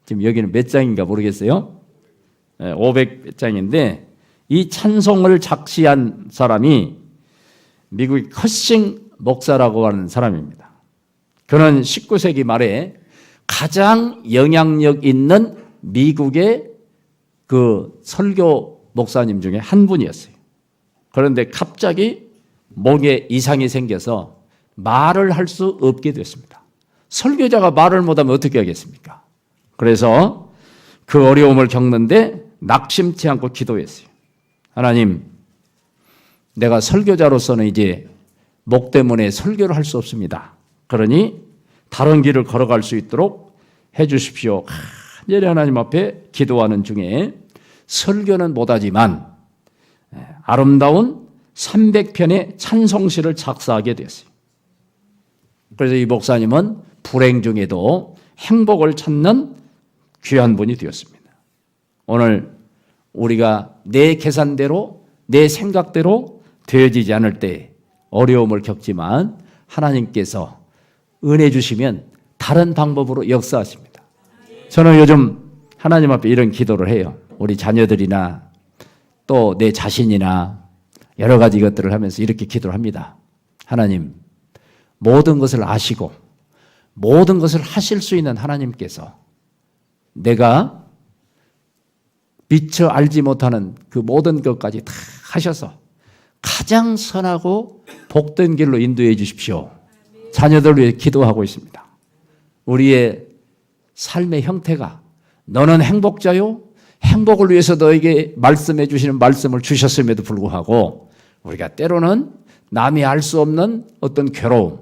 지금 여기는 몇 장인가 모르겠어요. 500장인데 이 찬송을 작시한 사람이 미국의 커싱 목사라고 하는 사람입니다. 그는 19세기 말에 가장 영향력 있는 미국의 그 설교 목사님 중에 한 분이었어요. 그런데 갑자기 목에 이상이 생겨서 말을 할 수 없게 됐습니다. 설교자가 말을 못하면 어떻게 하겠습니까? 그래서 그 어려움을 겪는데 낙심치 않고 기도했어요. 하나님, 내가 설교자로서는 이제 목 때문에 설교를 할 수 없습니다. 그러니 다른 길을 걸어갈 수 있도록 해 주십시오. 간절히 하나님 앞에 기도하는 중에 설교는 못하지만 아름다운 300편의 찬송시를 작사하게 됐어요. 그래서 이 목사님은 불행 중에도 행복을 찾는 귀한 분이 되었습니다. 오늘 우리가 내 계산대로, 내 생각대로 되어지지 않을 때 어려움을 겪지만 하나님께서 은혜 주시면 다른 방법으로 역사하십니다. 저는 요즘 하나님 앞에 이런 기도를 해요. 우리 자녀들이나 또 내 자신이나 여러 가지 것들을 하면서 이렇게 기도를 합니다. 하나님, 모든 것을 아시고 모든 것을 하실 수 있는 하나님께서 내가 미처 알지 못하는 그 모든 것까지 다 하셔서 가장 선하고 복된 길로 인도해 주십시오. 자녀들을 위해 기도하고 있습니다. 우리의 삶의 형태가 너는 행복자요? 행복을 위해서 너에게 말씀해 주시는 말씀을 주셨음에도 불구하고 우리가 때로는 남이 알 수 없는 어떤 괴로움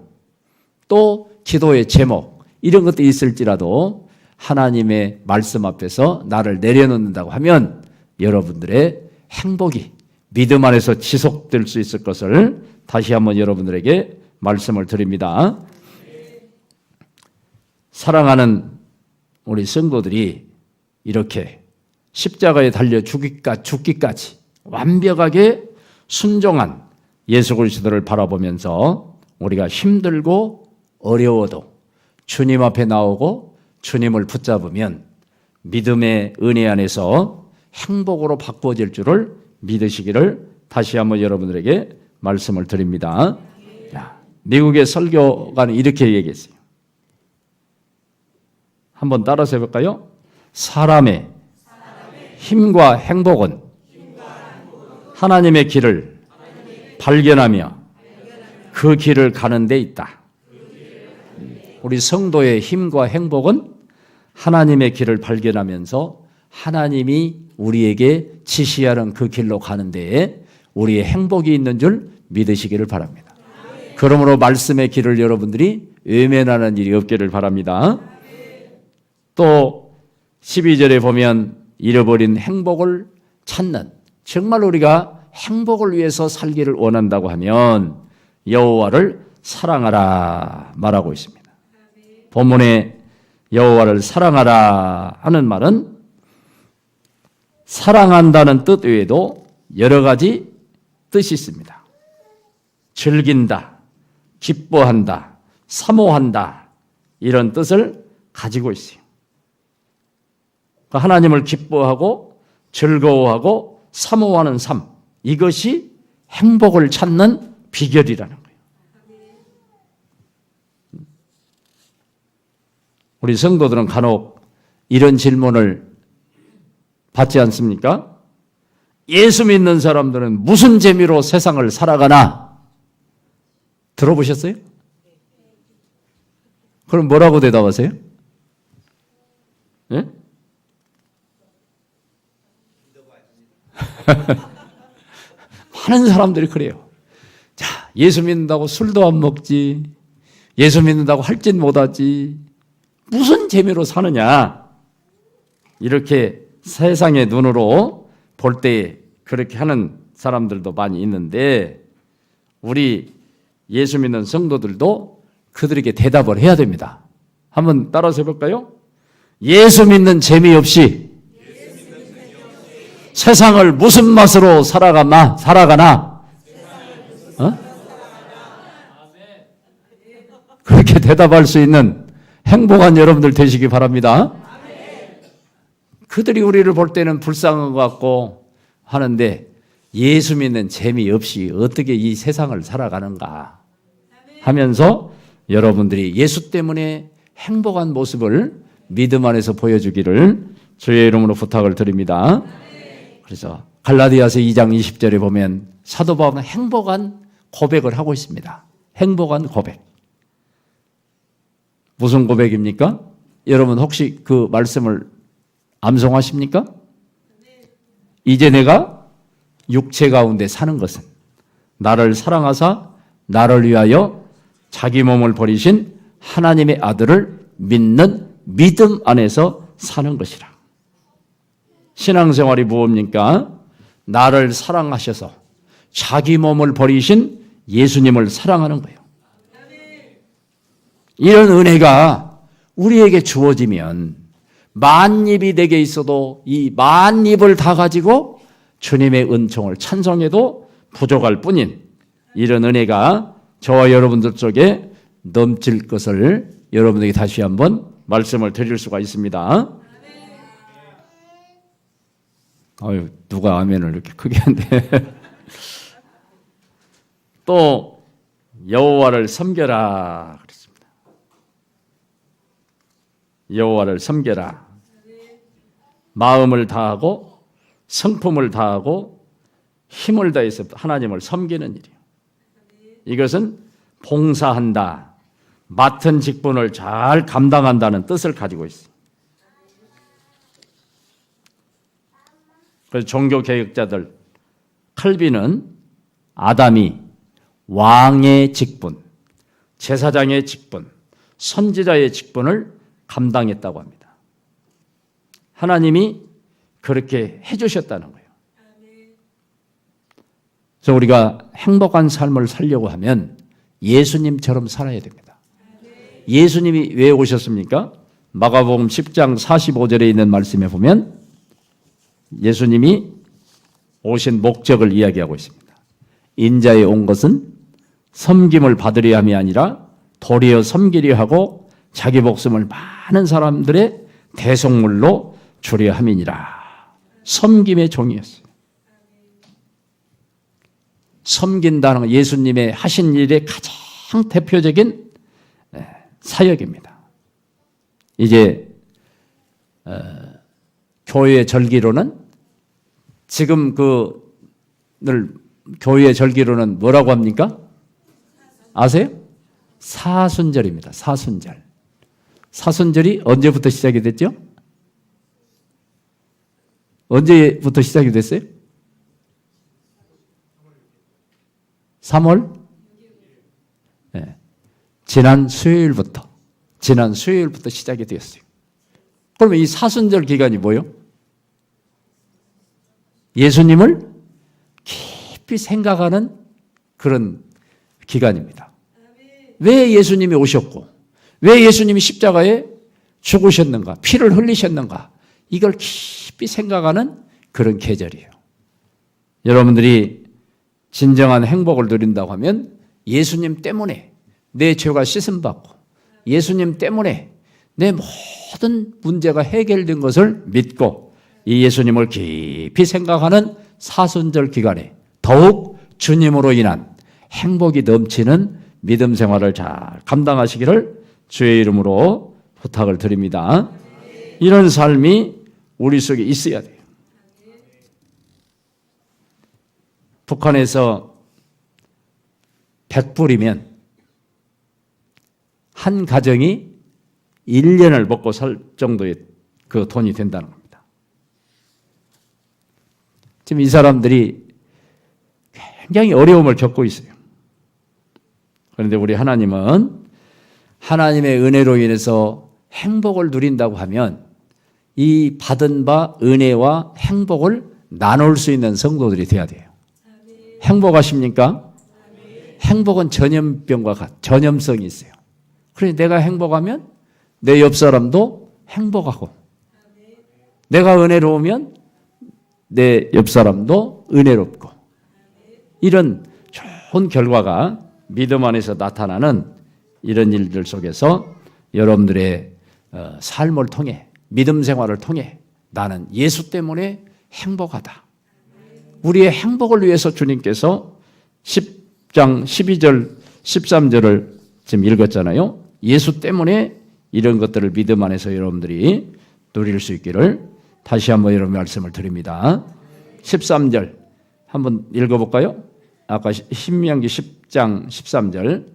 또 기도의 제목 이런 것들이 있을지라도 하나님의 말씀 앞에서 나를 내려놓는다고 하면 여러분들의 행복이 믿음 안에서 지속될 수 있을 것을 다시 한번 여러분들에게 말씀을 드립니다. 사랑하는 우리 성도들이 이렇게 십자가에 달려 죽기까지 완벽하게 순종한 예수 그리스도를 바라보면서 우리가 힘들고 어려워도 주님 앞에 나오고 주님을 붙잡으면 믿음의 은혜 안에서 행복으로 바꾸어질 줄을 믿으시기를 다시 한번 여러분들에게 말씀을 드립니다. 미국의 설교가는 이렇게 얘기했어요. 한번 따라서 해볼까요? 사람의 힘과 행복은 하나님의 길을 발견하며 그 길을 가는 데 있다. 우리 성도의 힘과 행복은 하나님의 길을 발견하면서 하나님이 우리에게 지시하는 그 길로 가는 데에 우리의 행복이 있는 줄 믿으시기를 바랍니다. 그러므로 말씀의 길을 여러분들이 외면하는 일이 없기를 바랍니다. 또 12절에 보면 잃어버린 행복을 찾는, 정말 우리가 행복을 위해서 살기를 원한다고 하면 여호와를 사랑하라 말하고 있습니다. 본문에 여호와를 사랑하라 하는 말은 사랑한다는 뜻 외에도 여러 가지 뜻이 있습니다. 즐긴다, 기뻐한다, 사모한다 이런 뜻을 가지고 있어요. 하나님을 기뻐하고 즐거워하고 사모하는 삶, 이것이 행복을 찾는 비결이라는 거예요. 우리 성도들은 간혹 이런 질문을 받지 않습니까? 예수 믿는 사람들은 무슨 재미로 세상을 살아가나? 들어보셨어요? 그럼 뭐라고 대답하세요? 예? 많은 사람들이 그래요. 자, 예수 믿는다고 술도 안 먹지, 예수 믿는다고 할 짓 못하지, 무슨 재미로 사느냐? 이렇게 세상의 눈으로 볼 때 그렇게 하는 사람들도 많이 있는데, 우리 예수 믿는 성도들도 그들에게 대답을 해야 됩니다. 한번 따라서 해볼까요? 예수 믿는 재미없이 세상을 무슨 맛으로 살아가나? 어? 그렇게 대답할 수 있는 행복한 여러분들 되시기 바랍니다. 그들이 우리를 볼 때는 불쌍한 것 같고 하는데, 예수 믿는 재미없이 어떻게 이 세상을 살아가는가 하면서 여러분들이 예수 때문에 행복한 모습을 믿음 안에서 보여주기를 주의 이름으로 부탁을 드립니다. 그래서 갈라디아서 2장 20절에 보면 사도 바울은 행복한 고백을 하고 있습니다. 행복한 고백. 무슨 고백입니까? 여러분 혹시 그 말씀을 암송하십니까? 이제 내가 육체 가운데 사는 것은 나를 사랑하사 나를 위하여 자기 몸을 버리신 하나님의 아들을 믿는 믿음 안에서 사는 것이라. 신앙생활이 무엇입니까? 나를 사랑하셔서 자기 몸을 버리신 예수님을 사랑하는 거예요. 이런 은혜가 우리에게 주어지면 만입이 내게 있어도 이 만입을 다 가지고 주님의 은총을 찬송해도 부족할 뿐인 이런 은혜가 저와 여러분들 쪽에 넘칠 것을 여러분에게 다시 한번 말씀을 드릴 수가 있습니다. 아유, 누가 아멘을 이렇게 크게 한대. 또 여호와를 섬겨라 그랬습니다. 여호와를 섬겨라. 마음을 다하고 성품을 다하고 힘을 다해서 하나님을 섬기는 일이에요. 이것은 봉사한다, 맡은 직분을 잘 감당한다는 뜻을 가지고 있어요. 그래서 종교 개혁자들, 칼빈은 아담이 왕의 직분, 제사장의 직분, 선지자의 직분을 감당했다고 합니다. 하나님이 그렇게 해주셨다는 거예요. 그래서 우리가 행복한 삶을 살려고 하면 예수님처럼 살아야 됩니다. 예수님이 왜 오셨습니까? 마가복음 10장 45절에 있는 말씀에 보면 예수님이 오신 목적을 이야기하고 있습니다. 인자에 온 것은 섬김을 받으려 함이 아니라 도리어 섬기려 하고 자기 목숨을 많은 사람들의 대속물로 주려 함이니라. 섬김의 종이었어요. 섬긴다는 건 예수님의 하신 일의 가장 대표적인 사역입니다. 이제 교회의 절기로는 지금 늘 교회의 절기로는 뭐라고 합니까? 아세요? 사순절입니다. 사순절. 사순절이 언제부터 시작이 됐죠? 언제부터 시작이 됐어요? 3월? 네. 지난 수요일부터 시작이 되었어요. 그러면 이 사순절 기간이 뭐예요? 예수님을 깊이 생각하는 그런 기간입니다. 왜 예수님이 오셨고, 왜 예수님이 십자가에 죽으셨는가, 피를 흘리셨는가, 이걸 깊이 생각하는 그런 계절이에요. 여러분들이 진정한 행복을 누린다고 하면 예수님 때문에 내 죄가 씻음받고 예수님 때문에 내 모든 문제가 해결된 것을 믿고 이 예수님을 깊이 생각하는 사순절 기간에 더욱 주님으로 인한 행복이 넘치는 믿음 생활을 잘 감당하시기를 주의 이름으로 부탁을 드립니다. 이런 삶이 우리 속에 있어야 돼요. 북한에서 100불이면 한 가정이 1년을 먹고 살 정도의 그 돈이 된다는 겁니다. 지금 이 사람들이 굉장히 어려움을 겪고 있어요. 그런데 우리 하나님은 하나님의 은혜로 인해서 행복을 누린다고 하면 이 받은 바 은혜와 행복을 나눌 수 있는 성도들이 돼야 돼요. 행복하십니까? 행복은 전염병과 전염성이 있어요. 그러니 내가 행복하면 내 옆 사람도 행복하고, 내가 은혜로우면 내 옆 사람도 은혜롭고, 이런 좋은 결과가 믿음 안에서 나타나는 이런 일들 속에서 여러분들의 삶을 통해, 믿음 생활을 통해 나는 예수 때문에 행복하다. 우리의 행복을 위해서 주님께서 10장 12절 13절을 지금 읽었잖아요. 예수 때문에 이런 것들을 믿음 안에서 여러분들이 누릴 수 있기를 다시 한번 여러분 말씀을 드립니다. 13절 한번 읽어볼까요? 아까 신명기 10장 13절,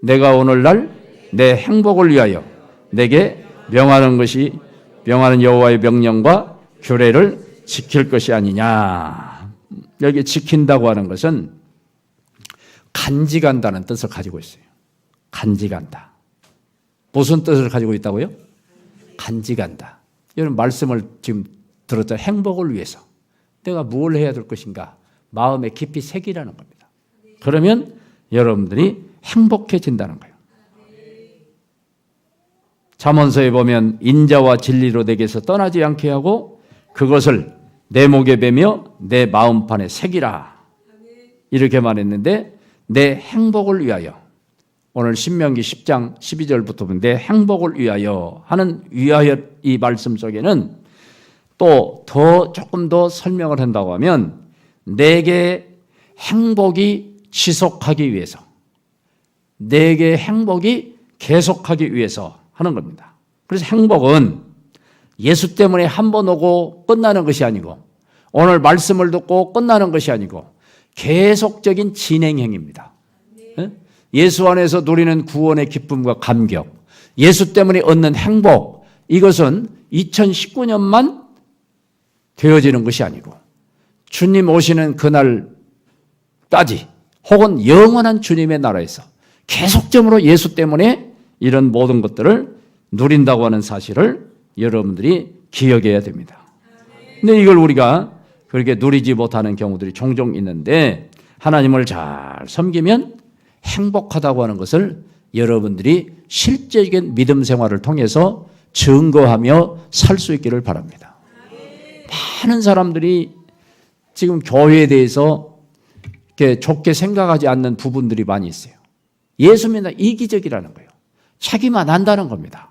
내가 오늘날 내 행복을 위하여 내게 명하는 여호와의 명령과 규례를 지킬 것이 아니냐. 여기 지킨다고 하는 것은 간직한다는 뜻을 가지고 있어요. 간직한다. 무슨 뜻을 가지고 있다고요? 간직한다. 이런 말씀을 지금 들었죠. 행복을 위해서 내가 무엇을 해야 될 것인가 마음에 깊이 새기라는 겁니다. 그러면 여러분들이 행복해진다는 거예요. 잠언서에 보면 인자와 진리로 내게서 떠나지 않게 하고 그것을 내 목에 베며 내 마음판에 새기라. 이렇게 말했는데 내 행복을 위하여, 오늘 신명기 10장 12절부터 보면 내 행복을 위하여 하는 위하여 이 말씀 속에는 또 조금 더 설명을 한다고 하면 내게 행복이 지속하기 위해서, 내게 행복이 계속하기 위해서 하는 겁니다. 그래서 행복은 예수 때문에 한 번 오고 끝나는 것이 아니고, 오늘 말씀을 듣고 끝나는 것이 아니고 계속적인 진행형입니다. 예수 안에서 누리는 구원의 기쁨과 감격, 예수 때문에 얻는 행복, 이것은 2019년만 되어지는 것이 아니고 주님 오시는 그날까지 혹은 영원한 주님의 나라에서 계속적으로 예수 때문에 이런 모든 것들을 누린다고 하는 사실을 여러분들이 기억해야 됩니다. 근데 이걸 우리가 그렇게 누리지 못하는 경우들이 종종 있는데, 하나님을 잘 섬기면 행복하다고 하는 것을 여러분들이 실제적인 믿음 생활을 통해서 증거하며 살 수 있기를 바랍니다. 많은 사람들이 지금 교회에 대해서 이렇게 좋게 생각하지 않는 부분들이 많이 있어요. 예수 믿는 이기적이라는 거예요. 자기만 안다는 겁니다.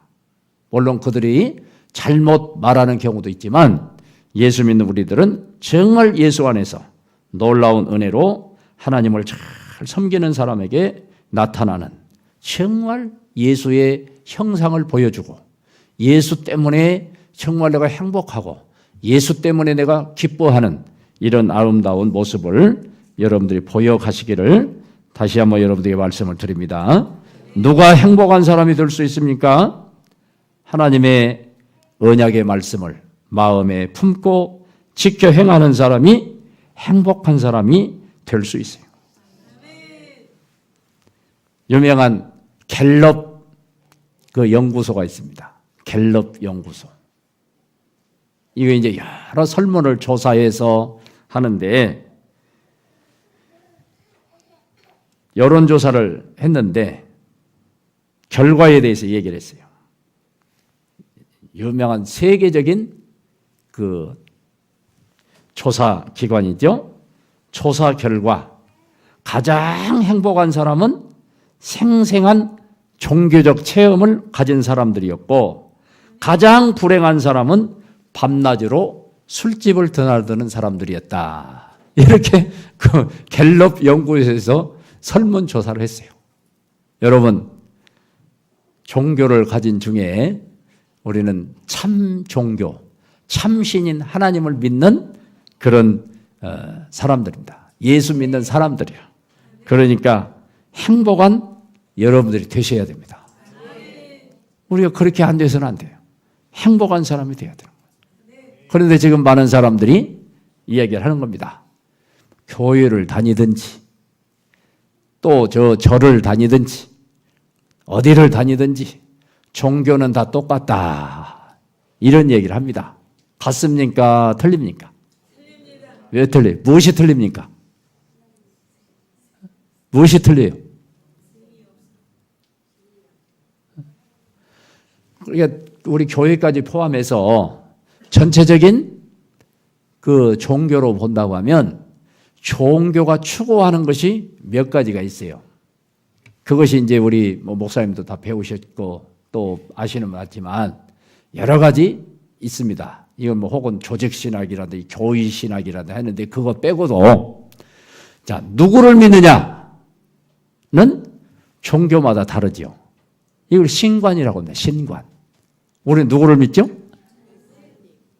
물론 그들이 잘못 말하는 경우도 있지만 예수 믿는 우리들은 정말 예수 안에서 놀라운 은혜로 하나님을 잘 섬기는 사람에게 나타나는 정말 예수의 형상을 보여주고, 예수 때문에 정말 내가 행복하고 예수 때문에 내가 기뻐하는 이런 아름다운 모습을 여러분들이 보여가시기를 다시 한번 여러분들에게 말씀을 드립니다. 누가 행복한 사람이 될 수 있습니까? 하나님의 언약의 말씀을 마음에 품고 지켜 행하는 사람이 행복한 사람이 될 수 있어요. 유명한 갤럽 그 연구소가 있습니다. 갤럽 연구소. 이게 이제 여러 설문을 조사해서 하는데, 여론조사를 했는데 결과에 대해서 얘기를 했어요. 유명한 세계적인 그 조사 기관이죠. 조사 결과 가장 행복한 사람은 생생한 종교적 체험을 가진 사람들이었고, 가장 불행한 사람은 밤낮으로 술집을 드나드는 사람들이었다. 이렇게 그 갤럽 연구소에서 설문조사를 했어요. 여러분, 종교를 가진 중에 우리는 참 종교, 참신인 하나님을 믿는 그런 사람들입니다. 예수 믿는 사람들이야. 그러니까 행복한 여러분들이 되셔야 됩니다. 우리가 그렇게 안 돼서는 안 돼요. 행복한 사람이 되어야 되는 거예요. 그런데 지금 많은 사람들이 이야기를 하는 겁니다. 교회를 다니든지 또 절을 다니든지 어디를 다니든지 종교는 다 똑같다. 이런 얘기를 합니다. 같습니까? 틀립니까? 틀립니다. 왜 틀려요? 무엇이 틀립니까? 무엇이 틀려요? 그러니까 우리 교회까지 포함해서 전체적인 그 종교로 본다고 하면 종교가 추구하는 것이 몇 가지가 있어요. 그것이 이제 우리 목사님도 다 배우셨고 또 아시는 것 같지만 여러 가지 있습니다. 이건 혹은 조직신학이라든지 교의신학이라든지 하는데 그거 빼고도 자, 누구를 믿느냐는 종교마다 다르죠. 이걸 신관이라고 합니다. 신관. 우리는 누구를 믿죠?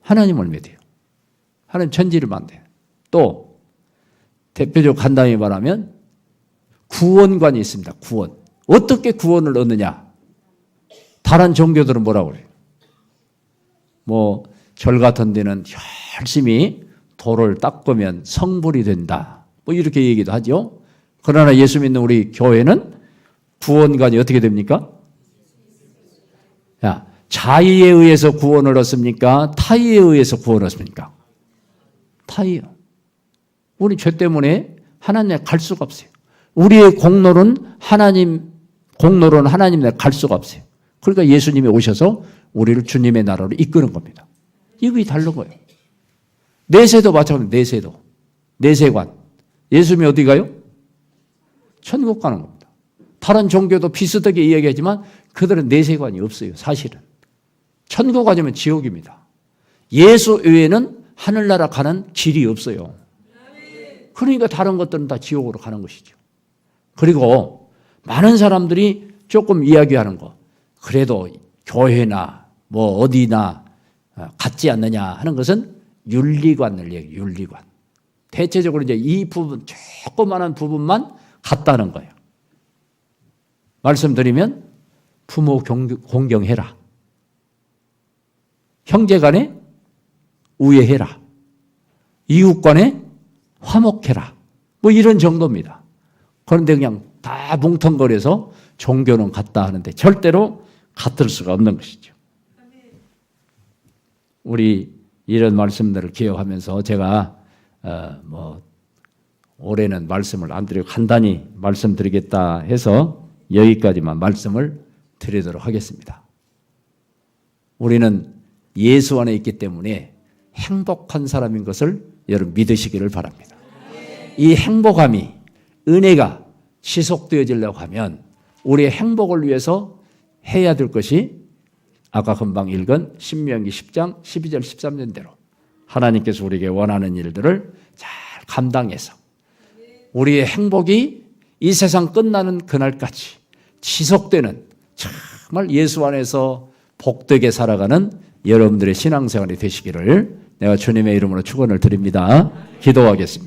하나님을 믿어요. 하나님 천지를 만들어요. 또 대표적으로 간단히 말하면 구원관이 있습니다. 구원. 어떻게 구원을 얻느냐? 다른 종교들은 뭐라고 그래요? 절 같은 데는 열심히 돌을 닦으면 성불이 된다. 이렇게 얘기도 하죠. 그러나 예수 믿는 우리 교회는 구원관이 어떻게 됩니까? 야, 자의에 의해서 구원을 얻습니까? 타의에 의해서 구원을 얻습니까? 타의요. 우리 죄 때문에 하나님에 갈 수가 없어요. 우리의 공로는 하나님에 갈 수가 없어요. 그러니까 예수님이 오셔서 우리를 주님의 나라로 이끄는 겁니다. 이게 다른 거예요. 내세도 마찬가지입니다. 내세도. 내세관. 예수님이 어디 가요? 천국 가는 겁니다. 다른 종교도 비슷하게 이야기하지만 그들은 내세관이 없어요. 사실은. 천국 가려면 지옥입니다. 예수 외에는 하늘나라 가는 길이 없어요. 그러니까 다른 것들은 다 지옥으로 가는 것이죠. 그리고 많은 사람들이 조금 이야기하는 거. 그래도 교회나 어디나 같지 않느냐 하는 것은 윤리관을 얘기해요. 윤리관. 대체적으로 이제 이 부분, 조그마한 부분만 같다는 거예요. 말씀드리면 부모 공경해라. 형제 간에 우애해라. 이웃 간에 화목해라. 이런 정도입니다. 그런데 그냥 다 뭉텅거려서 종교는 같다 하는데 절대로 같을 수가 없는 것이죠. 우리 이런 말씀들을 기억하면서 제가 올해는 말씀을 안 드리고 간단히 말씀드리겠다 해서 여기까지만 말씀을 드리도록 하겠습니다. 우리는 예수 안에 있기 때문에 행복한 사람인 것을 여러분 믿으시기를 바랍니다. 이 행복함이 은혜가 지속되어지려고 하면 우리의 행복을 위해서 해야 될 것이 아까 금방 읽은 신명기 10장 12절 13절대로 하나님께서 우리에게 원하는 일들을 잘 감당해서 우리의 행복이 이 세상 끝나는 그날까지 지속되는 정말 예수 안에서 복되게 살아가는 여러분들의 신앙생활이 되시기를 내가 주님의 이름으로 축원을 드립니다. 기도하겠습니다.